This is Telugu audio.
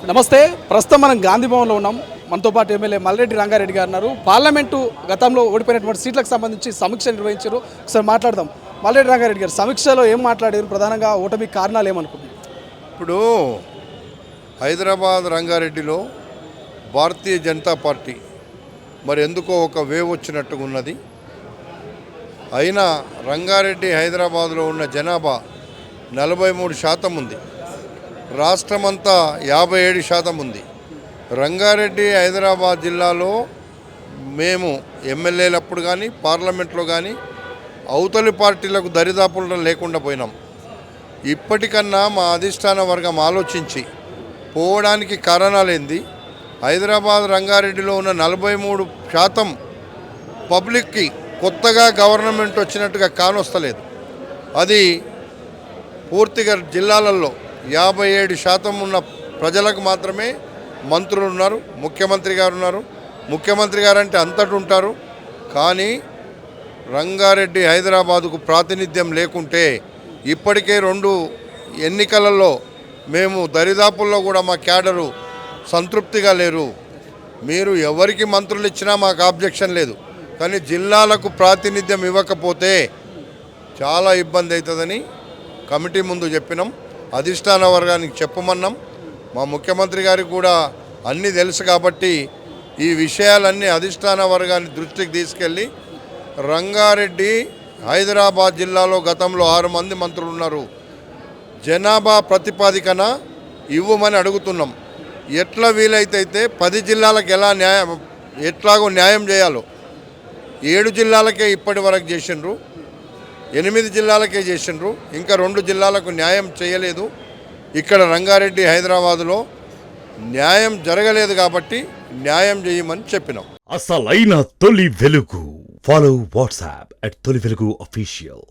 నమస్తే. ప్రస్తుతం మనం గాంధీ భవన్లో ఉన్నాం. మనతో పాటు ఎమ్మెల్యే మల్రెడ్డి రంగారెడ్డి గారు ఉన్నారు. పార్లమెంటు గతంలో ఓడిపోయినటువంటి సీట్లకు సంబంధించి సమీక్ష నిర్వహించారు. ఒకసారి మాట్లాడదాం. మల్రెడ్డి రంగారెడ్డి గారు సమీక్షలో ఏం మాట్లాడారు, ప్రధానంగా ఓటమి కారణాలు ఏమనుకుంటున్నారు? ఇప్పుడు హైదరాబాద్ రంగారెడ్డిలో భారతీయ జనతా పార్టీ మరి ఎందుకో ఒక వేవ్ వచ్చినట్టుగా ఉన్నది. అయినా రంగారెడ్డి హైదరాబాద్లో ఉన్న జనాభా 43% ఉంది. రాష్ట్రమంతా 57% ఉంది. రంగారెడ్డి హైదరాబాద్ జిల్లాలో మేము ఎమ్మెల్యేలప్పుడు కానీ పార్లమెంట్లో కానీ అవతలి పార్టీలకు దరిదాపులు లేకుండా పోయినాం. ఇప్పటికన్నా మా అధిష్టాన వర్గం ఆలోచించి పోవడానికి కారణాలేంది? హైదరాబాద్ రంగారెడ్డిలో ఉన్న 43% పబ్లిక్కి కొత్తగా గవర్నమెంట్ వచ్చినట్టుగా కానొస్తలేదు. అది పూర్తిగా జిల్లాలలో 57% ఉన్న ప్రజలకు మాత్రమే మంత్రులు ఉన్నారు, ముఖ్యమంత్రి గారు ఉన్నారు. ముఖ్యమంత్రి గారు అంటే అంతటి ఉంటారు, కానీ రంగారెడ్డి హైదరాబాదుకు ప్రాతినిధ్యం లేకుంటే ఇప్పటికే 2 ఎన్నికలలో మేము దరిదాపుల్లో కూడా మా క్యాడరు సంతృప్తిగా లేరు. మీరు ఎవరికి మంత్రులు ఇచ్చినా మాకు ఆబ్జెక్షన్ లేదు, కానీ జిల్లాలకు ప్రాతినిధ్యం ఇవ్వకపోతే చాలా ఇబ్బంది అవుతుందని కమిటీ ముందు చెప్పినాం. అధిష్టాన వర్గానికి చెప్పమన్నాం. మా ముఖ్యమంత్రి గారికి కూడా అన్నీ తెలుసు కాబట్టి ఈ విషయాలన్నీ అధిష్టాన వర్గాన్ని దృష్టికి తీసుకెళ్ళి రంగారెడ్డి హైదరాబాద్ జిల్లాలో గతంలో 6 మంది మంత్రులు ఉన్నారు, జనాభా ప్రతిపాదికన ఇవ్వమని అడుగుతున్నాం. ఎట్లా వీలైతే 10 జిల్లాలకు ఎట్లాగో న్యాయం చేయాలో 7 జిల్లాలకే ఇప్పటి వరకు చేసిండ్రు, 8 జిల్లాలకే చేసిండ్రు, ఇంకా 2 జిల్లాలకు న్యాయం చేయలేదు. ఇక్కడ రంగారెడ్డి హైదరాబాదులో న్యాయం జరగలేదు కాబట్టి న్యాయం చేయమని చెప్పినాం. అసలైన తొలి వెలుగు. ఫాలో వాట్సాప్ @తొలి వెలుగు official.